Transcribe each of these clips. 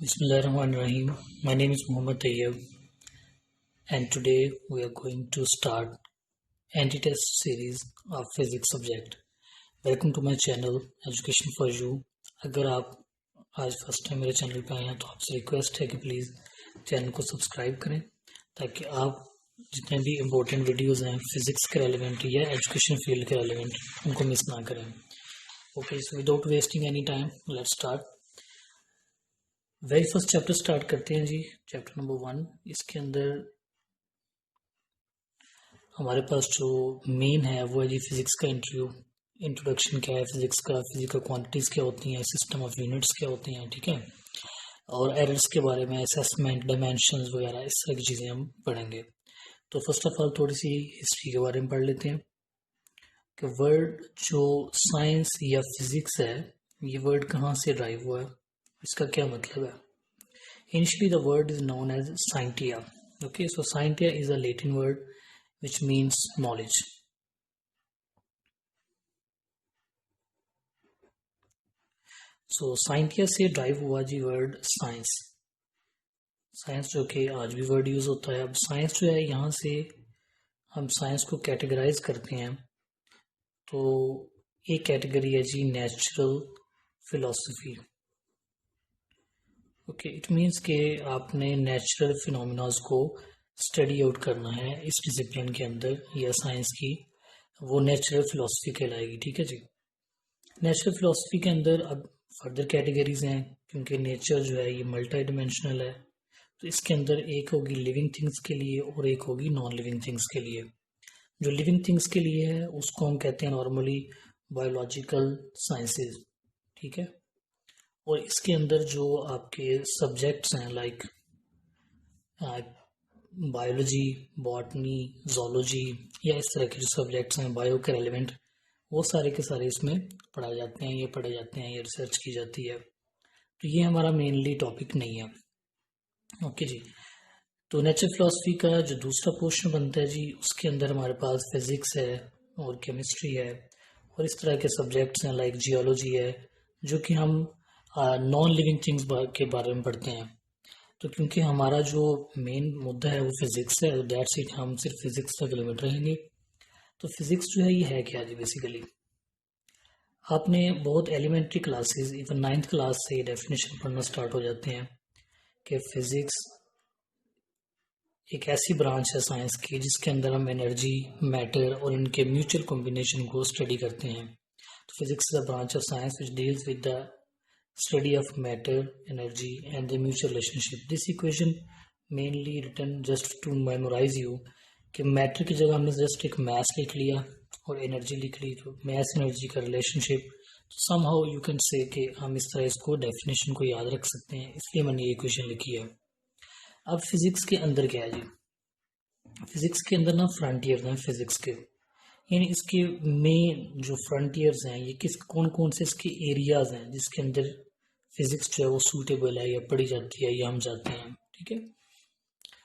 Bismillahirrahmanirrahim. My name is Muhammad Tayyab, and today we are going to start anti-test series of physics subject. Welcome to my channel Education for You. अगर आप आज first time मेरे channel पे आए हैं तो आपसे request है कि प्लीज़ चैनल को सब्सक्राइब करें ताकि आप जितने भी इम्पोर्टेंट वीडियोस हैं फिजिक्स के रेलिवेंट या एजुकेशन फील्ड के रेलिवेंट उनको मिस ना करें. Okay, so without wasting any time let's start. Very first chapter start करते हैं जी. Chapter number 1. इसके अंदर हमारे पास जो मेन है वो है जी फिजिक्स का इंट्रोडक्शन क्या है फिजिक्स का, फिजिकल क्वांटिटीज़ क्या होती हैं, सिस्टम ऑफ यूनिट्स क्या होते हैं, ठीक है, और एरर्स के बारे में, असेसमेंट, डायमेंशंस वगैरह इस तरह की चीज़ें हम पढ़ेंगे. तो फर्स्ट ऑफ ऑल थोड़ी सी हिस्ट्री के बारे में पढ़ लेते हैं कि वर्ड जो साइंस या फिजिक्स है ये वर्ड कहाँ से ड्राइव हुआ है, इसका क्या मतलब है. Initially the word is known as scientia. Okay, so scientia is a Latin word which means knowledge. So scientia से ड्राइव हुआ जी वर्ड साइंस. साइंस जो कि आज भी वर्ड यूज होता है. अब साइंस जो है यहाँ से हम साइंस को कैटेगराइज करते हैं तो एक कैटेगरी है जी natural philosophy. Okay, it means कि आपने नेचुरल फिनोमिनाज को स्टडी आउट करना है इस डिसिप्लिन के अंदर या साइंस की, वो नेचुरल फिलोसफी कहलाएगी. ठीक है जी. नेचुरल फिलोसफी के अंदर अब फर्दर कैटेगरीज हैं क्योंकि नेचर जो है ये मल्टी डिमेंशनल है. तो इसके अंदर एक होगी लिविंग थिंग्स के लिए और एक होगी नॉन लिविंग थिंग्स के लिए. जो लिविंग थिंग्स के लिए है उसको हम कहते हैं नॉर्मली बायोलॉजिकल साइंसेज. ठीक है. और इसके अंदर जो आपके सब्जेक्ट्स हैं लाइक बायोलॉजी, बॉटनी, जोलॉजी या इस तरह के जो सब्जेक्ट्स हैं बायो के रेलिवेंट, वो सारे के सारे इसमें पढ़ाए जाते हैं, ये पढ़े जाते हैं, ये रिसर्च की जाती है. तो ये हमारा मेनली टॉपिक नहीं है. ओके जी. तो नेचुरल फिलोसफी का जो दूसरा पोर्शन बनता है जी उसके अंदर हमारे पास फिजिक्स है और केमिस्ट्री है और इस तरह के सब्जेक्ट्स हैं लाइक जियोलॉजी है जो कि हम नॉन लिविंग थिंग्स के बारे में पढ़ते हैं. तो क्योंकि हमारा जो मेन मुद्दा है वो फिजिक्स है, दैट्स इट, हम सिर्फ फिजिक्स तक लिमिट रहेंगे. तो फिजिक्स जो है ये है क्या जी. बेसिकली आपने बहुत elementary classes even 9th class से डेफिनेशन पढ़ना स्टार्ट हो जाते हैं कि फिजिक्स एक ऐसी ब्रांच है साइंस की जिसके अंदर हम एनर्जी, मैटर और इनके म्यूचुअल कॉम्बिनेशन को स्टडी करते हैं. तो physics is a branch of science which deals with the study of matter, energy and the mutual relationship. This equation mainly written just to memorize you कि matter की जगह हमने जस्ट एक mess लिख लिया और एनर्जी लिख ली, तो मैस एनर्जी का relationship somehow you can say कि हम इस तरह इसको डेफिनेशन को याद रख सकते हैं, इसलिए मैंने ये इक्वेशन लिखी है. अब फिजिक्स के अंदर क्या है जी. फिजिक्स के अंदर ना फ्रंटियर हैं फिजिक्स के, यानी इसके मेन जो फ्रंटियर्स हैं ये कौन कौन से इसके एरियाज हैं जिसके अंदर फिजिक्स जो है वो सूटेबल है या पढ़ी जाती है या हम जाते हैं. ठीक है.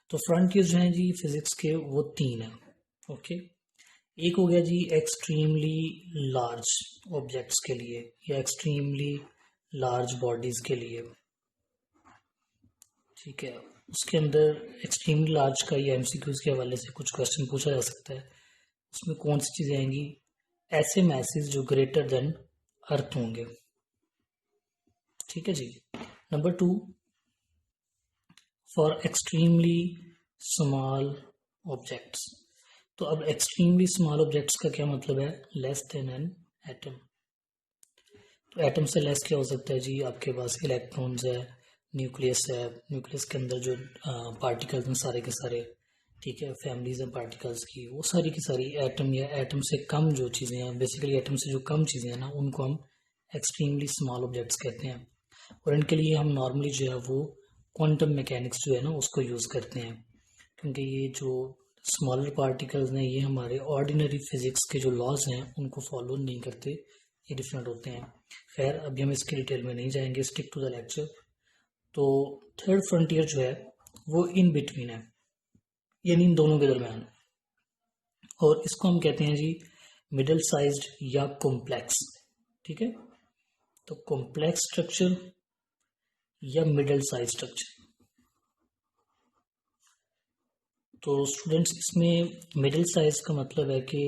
तो फ्रंटियर्स जो हैं जी फिजिक्स के वो 3 हैं. ओके. एक हो गया जी एक्सट्रीमली लार्ज ऑब्जेक्ट्स के लिए या एक्सट्रीमली लार्ज बॉडीज के लिए. ठीक है. उसके अंदर एक्सट्रीमली लार्ज का या एमसीक्यूज के हवाले से कुछ क्वेश्चन पूछा जा सकता है. उसमें कौन सी चीजें आएंगी, ऐसे मैसेज जो ग्रेटर देन अर्थ होंगे. ठीक है जी. Number 2 for extremely small objects. तो अब एक्सट्रीमली स्मॉल ऑब्जेक्ट्स का क्या मतलब है, लेस देन एन एटम. तो एटम से लेस क्या हो सकता है जी, आपके पास इलेक्ट्रॉन्स है, न्यूक्लियस है, न्यूक्लियस के अंदर जो पार्टिकल्स हैं सारे के सारे, ठीक है, फैमिलीज हैं पार्टिकल्स की, वो सारी की सारी एटम या एटम से कम जो चीज़ें हैं, बेसिकली एटम से जो कम चीज़ें हैं ना उनको हम एक्सट्रीमली स्मॉल ऑब्जेक्ट्स कहते हैं. और इनके लिए हम नॉर्मली जो है वो क्वांटम मैकेनिक्स जो है ना उसको यूज़ करते हैं क्योंकि ये जो स्मॉलर पार्टिकल्स हैं ये हमारे ऑर्डिनरी फिजिक्स के जो लॉज हैं उनको फॉलो नहीं करते, ये डिफरेंट होते हैं. खैर अभी हम इसकी डिटेल में नहीं जाएंगे, स्टिक टू द लेक्चर. तो थर्ड फ्रंटियर जो है वो इन बिटवीन है, यानी इन दोनों के दरम्यान, और इसको हम कहते हैं जी मिडल साइज्ड या कॉम्प्लेक्स. ठीक है. तो कॉम्प्लेक्स स्ट्रक्चर या मिडल साइज स्ट्रक्चर। तो स्टूडेंट्स इसमें मिडिल साइज का मतलब है कि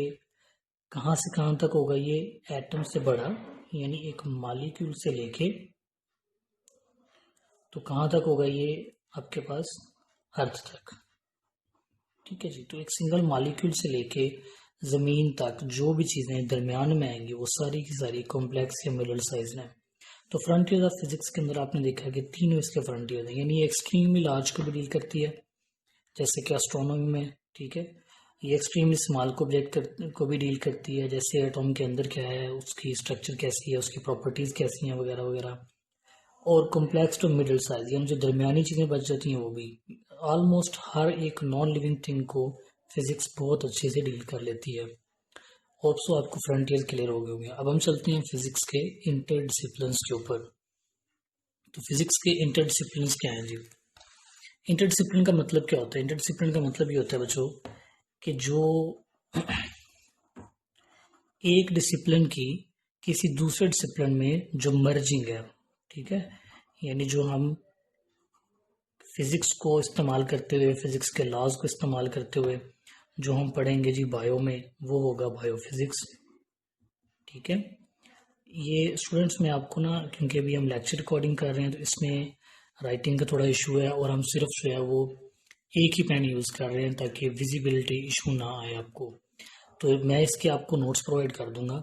कहाँ से कहाँ तक होगा ये एटम से बड़ा, यानी एक मॉलिक्यूल से लेके तो कहाँ तक होगा ये आपके पास अर्थ तक। ठीक है जी। तो एक सिंगल मॉलिक्यूल से लेके जमीन तक जो भी चीजें दरमियान में आएंगी वो सारी की सारी कॉम्प्लेक्स या मिडिल साइज में। तो फ्रंटियर ऑफ फिजिक्स के अंदर आपने देखा कि तीनों इसके फ्रंटियर हैं, यानी एक्सट्रीमली लार्ज को भी डील करती है जैसे कि एस्ट्रोनॉमी में। ठीक है, ये एक्सट्रीमली स्मॉल को को भी डील करती है, जैसे एटॉम के अंदर क्या है, उसकी स्ट्रक्चर कैसी है, उसकी प्रॉपर्टीज कैसी हैं वगैरह वगैरह। और कॉम्प्लेक्स टू मिडिल साइज यानी जो दरमियानी चीज़ें बच जाती हैं वो भी। ऑलमोस्ट हर एक नॉन लिविंग थिंग को फिजिक्स बहुत अच्छे से डील कर लेती है। होप सो आपको फ्रंटियर क्लियर हो गए होंगे। अब हम चलते हैं फिजिक्स के इंटरडिसिप्लिन्स के ऊपर। तो फिजिक्स के इंटरडिसिप्लिन्स क्या हैं जी? इंटरडिसिप्लिन का मतलब क्या होता है? इंटरडिसिप्लिन का मतलब ये होता है बच्चों कि जो एक डिसिप्लिन की किसी दूसरे डिसिप्लिन में जो मर्जिंग है, ठीक है, यानी जो हम फिजिक्स को इस्तेमाल करते हुए, फिजिक्स के लॉज को इस्तेमाल करते हुए जो हम पढ़ेंगे जी बायो में, वो होगा बायोफिजिक्स। ठीक है, ये स्टूडेंट्स में आपको ना, क्योंकि अभी हम लेक्चर रिकॉर्डिंग कर रहे हैं तो इसमें राइटिंग का थोड़ा इशू है और हम सिर्फ जो है वो एक ही पेन यूज़ कर रहे हैं ताकि विजिबिलिटी इशू ना आए आपको। तो मैं इसके आपको नोट्स प्रोवाइड कर दूंगा।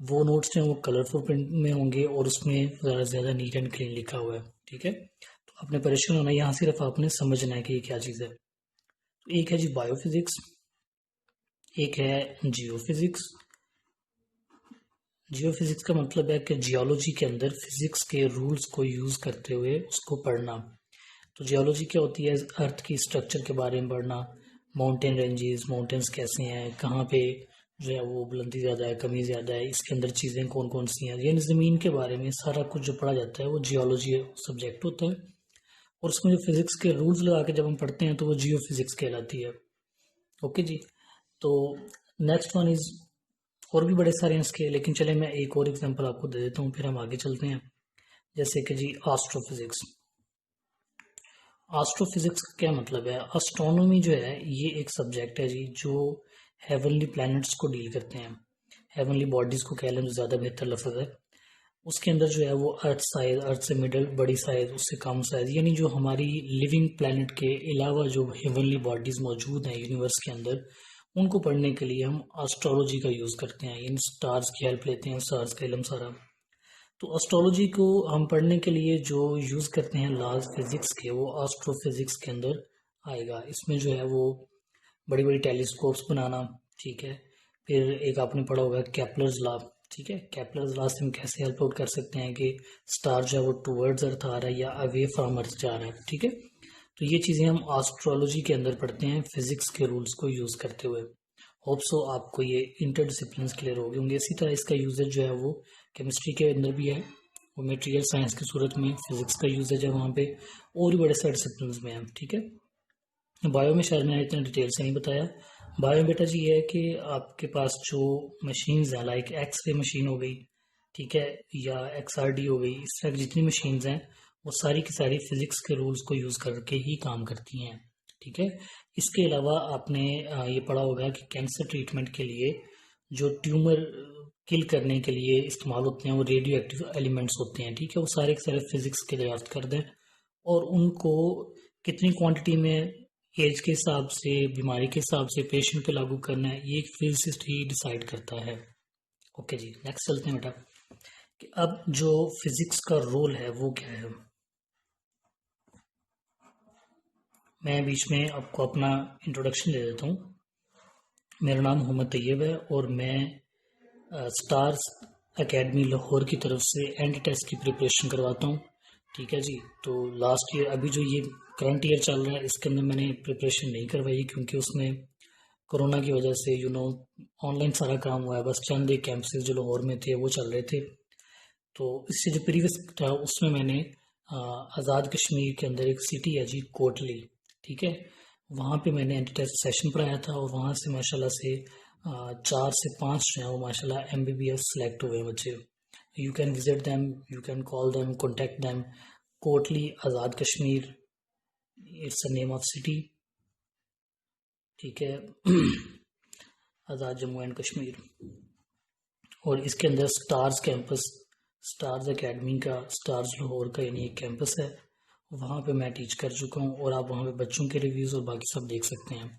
वो नोट्स जो हैं वो कलरफुल प्रिंट में होंगे और उसमें ज़्यादा से ज़्यादा नीट एंड क्लीन लिखा हुआ है। ठीक है, तो आपने परेशान होना, यहाँ सिर्फ आपने समझना है कि ये क्या चीज़ है। तो एक है जी बायोफिजिक्स, एक है जियोफिजिक्स। जियोफिजिक्स का मतलब है कि जियोलॉजी के अंदर फिजिक्स के रूल्स को यूज़ करते हुए उसको पढ़ना। तो जियोलॉजी क्या होती है? अर्थ की स्ट्रक्चर के बारे में पढ़ना, माउंटेन रेंजेस, माउंटेन्स कैसे हैं, कहाँ पे जो है वो बुलंदी ज़्यादा है, कमी ज़्यादा है, इसके अंदर चीज़ें कौन कौन सी हैं, यानी ज़मीन के बारे में सारा कुछ जो पढ़ा जाता है वो जियोलॉजी सब्जेक्ट होता है। और उसमें जो फिजिक्स के रूल्स लगा के जब हम पढ़ते हैं तो वो जियो फिजिक्स कहलाती है। ओके जी। तो नेक्स्ट वन इज, और भी बड़े सारे हैं इसके, लेकिन चले मैं एक और एग्जांपल आपको दे देता हूँ फिर हम आगे चलते हैं। जैसे कि जी एस्ट्रोफिजिक्स। एस्ट्रोफिजिक्स का क्या मतलब है? एस्ट्रोनॉमी जो है ये एक सब्जेक्ट है जी जो हेवनली प्लैनेट्स को डील करते हैं, हेवनली बॉडीज को कह लें तो ज़्यादा बेहतर लफ्ज़ है। उसके अंदर जो है वो अर्थ साइज, अर्थ से मिडल बड़ी साइज, उससे कम साइज, यानी जो हमारी लिविंग प्लैनेट के अलावा जो हेवनली बॉडीज मौजूद हैं यूनिवर्स के अंदर, उनको पढ़ने के लिए हम एस्ट्रोलॉजी का यूज़ करते हैं, यानी स्टार्स की हेल्प लेते हैं, स्टार्स का इल्म सारा। तो एस्ट्रोलॉजी को हम पढ़ने के लिए जो यूज़ करते हैं लॉज फिजिक्स के, वो एस्ट्रोफिजिक्स के अंदर आएगा। इसमें जो है वो बड़ी बड़ी टेलीस्कोप्स बनाना, ठीक है। फिर एक आपने पढ़ा होगा केपलर्स लॉ, ठीक है। केपलर्स लॉ से हम कैसे हेल्प आउट कर सकते हैं कि स्टार जो है वो टूवर्ड्स अर्थ आ रहा है या अवे फ्रॉम अर्थ जा रहा है, ठीक है। तो ये चीज़ें हम एस्ट्रोलॉजी के अंदर पढ़ते हैं फिजिक्स के रूल्स को यूज़ करते हुए। होप सो आपको ये इंटरडिसिप्लिन क्लियर हो गए होंगे। इसी तरह इसका यूजेज जो है वो केमिस्ट्री के अंदर भी है, वो मटेरियल साइंस की सूरत में फिजिक्स का यूजेज है वहाँ पे, और भी बड़े सारे डिसिप्लिन में है, ठीक है। बायो में शायद मैंने इतना डिटेल से नहीं बताया। बायो बेटा जी ये है कि आपके पास जो मशीन्स हैं, लाइक एक्सरे मशीन हो गई, ठीक है, या XRD हो गई, इस तरह की जितनी मशीन्स हैं वो सारी की सारी फिजिक्स के रूल्स को यूज़ करके ही काम करती हैं, ठीक है। इसके अलावा आपने ये पढ़ा होगा कि कैंसर ट्रीटमेंट के लिए जो ट्यूमर किल करने के लिए इस्तेमाल होते हैं वो रेडियो एक्टिव एलिमेंट्स होते हैं, ठीक है। वो सारे के सारे फिजिक्स के लिए याद कर दें, और उनको कितनी क्वांटिटी में, एज के हिसाब से, बीमारी के हिसाब से पेशेंट पे लागू करना है, ये एक फिजिसिस्ट ही डिसाइड करता है। ओके जी, नेक्स्ट चलते हैं बेटा कि अब जो फिजिक्स का रोल है वो क्या है। मैं बीच में आपको अपना इंट्रोडक्शन दे देता हूँ। मेरा नाम मोहम्मद तैयब है और मैं स्टार्स एकेडमी लाहौर की तरफ से एंड टेस्ट की प्रिपरेशन करवाता हूँ, ठीक है जी। तो लास्ट ईयर, अभी जो ये करंट ईयर चल रहा है, इसके अंदर मैंने प्रिपरेशन नहीं करवाई क्योंकि उसमें कोरोना की वजह से ऑनलाइन सारा काम हुआ है। बस चंद एक कैंपसेस जो लाहौर में थे वो चल रहे थे। तो इससे जो प्रीवियस था उसमें मैंने आज़ाद कश्मीर के अंदर एक सिटी है जी कोटली, ठीक है, वहाँ पे मैंने एंटी टेस्ट सेशन पढ़ाया था और वहाँ से माशाल्लाह से 4 से 5 जो हैं वो माशाल्लाह MBBS सेलेक्ट हुए बच्चे। You can visit them, you can call them, contact them. Kotli Azad Kashmir, it's a name of city, ठीक है। आज़ाद जम्मू एंड कश्मीर। और इसके अंदर स्टार्स कैंपस, स्टार्स एकेडमी का, स्टार्स लाहौर का यानी एक कैंपस है, वहाँ पे मैं टीच कर चुका हूँ और आप वहाँ पे बच्चों के रिव्यूज़ और बाकी सब देख सकते हैं।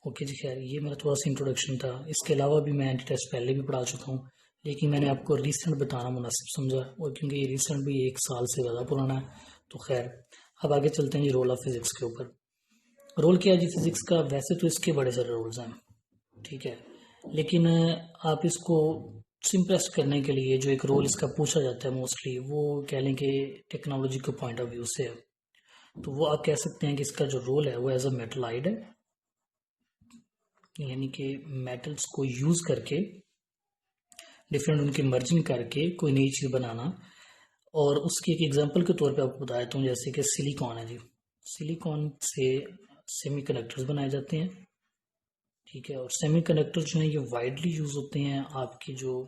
ओके जी, खैर ये मेरा थोड़ा सा इंट्रोडक्शन था। इसके अलावा भी मैं एंटी टेस्ट पहले भी पढ़ा चुका हूँ, लेकिन मैंने आपको रिसेंट बताना मुनासिब समझा, और क्योंकि ये रिसेंट भी 1 साल से ज़्यादा पुराना है। तो खैर अब आगे चलते हैं जी रोल ऑफ फिज़िक्स के ऊपर। रोल क्या है जी फिज़िक्स का? वैसे तो इसके बड़े सारे रोल्स हैं, ठीक है, लेकिन आप इसको सिंपलेस्ट करने के लिए जो एक रोल इसका पूछा जाता है मोस्टली, वो कह लें कि टेक्नोलॉजी के पॉइंट ऑफ व्यू से है। तो वो आप कह सकते हैं कि इसका जो रोल है वो एज अ मेटलाइड है, यानी कि मेटल्स को यूज़ करके डिफरेंट उनके मर्जिंग करके कोई नई चीज़ बनाना। और उसकी एक एग्जांपल के तौर पे आपको बता देता हूँ, जैसे कि सिलिकॉन है जी, सिलिकॉन से सेमीकंडक्टर्स बनाए जाते हैं, ठीक है। और सेमीकंडक्टर जो है ये वाइडली यूज़ होते हैं, आपकी जो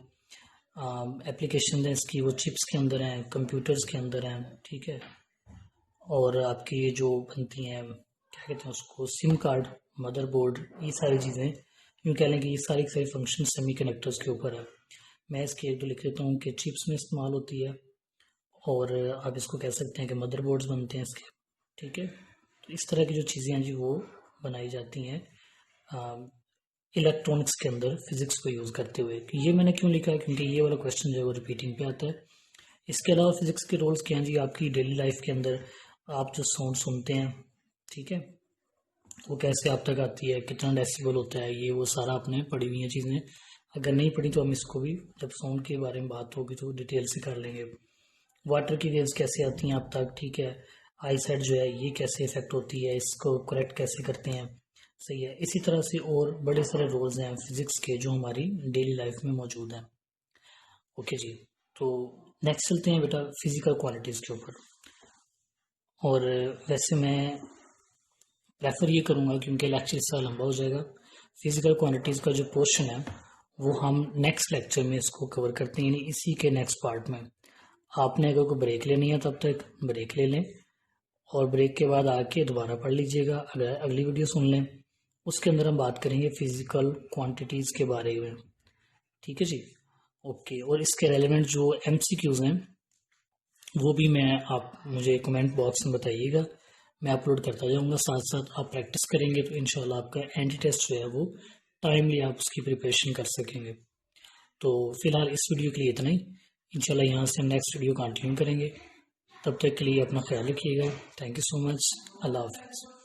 एप्लीकेशन है इसकी वो चिप्स के अंदर हैं, कंप्यूटर्स के अंदर हैं, ठीक है। और आपकी ये जो बनती हैं क्या कहते हैं उसको, सिम कार्ड, मदरबोर्ड, ये सारी चीज़ें यूँ कह लें कि ये सारी सारी फंक्शन सेमीकंडक्टर्स के ऊपर है। मैं इसके एक दो लिख लेता हूँ कि चिप्स में इस्तेमाल होती है, और आप इसको कह सकते हैं कि मदरबोर्ड्स बनते हैं इसके, ठीक है। तो इस तरह की जो चीज़ें हैं जी वो बनाई जाती हैं इलेक्ट्रॉनिक्स के अंदर फिजिक्स को यूज़ करते हुए। ये मैंने क्यों लिखा है, क्योंकि ये वाला क्वेश्चन जो है वो रिपीटिंग पे आता है। इसके अलावा फिजिक्स के रोल्स क्या हैं जी? आपकी डेली लाइफ के अंदर आप जो साउंड सुनते हैं, ठीक है, वो कैसे आप तक आती है, कितना डेसिबल होता है, ये वो सारा आपने पढ़ी हुई है चीज़ें। अगर नहीं पढ़ी तो हम इसको भी जब साउंड के बारे में बात होगी तो डिटेल से कर लेंगे। वाटर की वेव्स कैसे आती हैं आप तक, ठीक है। आई साइट जो है ये कैसे इफेक्ट होती है, इसको करेक्ट कैसे करते हैं, सही है। इसी तरह से और बड़े सारे रोल्स हैं फिजिक्स के जो हमारी डेली लाइफ में मौजूद हैं। ओके जी, तो नेक्स्ट चलते हैं बेटा फिजिकल क्वांटिटीज़ के ऊपर। और वैसे मैं प्रेफर ये करूँगा क्योंकि लेक्चर इसका लंबा हो जाएगा, फिजिकल क्वांटिटीज़ का जो पोर्शन है वो हम नेक्स्ट लेक्चर में इसको कवर करते हैं, यानी इसी के नेक्स्ट पार्ट में। आपने अगर कोई ब्रेक लेनी है तब तक ब्रेक ले लें, और ब्रेक के बाद आके दोबारा पढ़ लीजिएगा, अगर अगली वीडियो सुन लें। उसके अंदर हम बात करेंगे फिजिकल क्वांटिटीज़ के बारे में, ठीक है जी। ओके, और इसके रेलेवेंट जो MCQs हैं वो भी आप मुझे कमेंट बॉक्स में बताइएगा, मैं अपलोड करता जाऊँगा। साथ साथ आप प्रैक्टिस करेंगे तो इंशाल्लाह आपका एंटी टेस्ट जो है वो टाइमली आप उसकी प्रिपरेशन कर सकेंगे। तो फिलहाल इस वीडियो के लिए इतना ही, इंशाल्लाह यहाँ से हम नेक्स्ट वीडियो कंटिन्यू करेंगे। तब तक के लिए अपना ख्याल रखिएगा। Thank you so much. अल्लाह हाफ़िज़।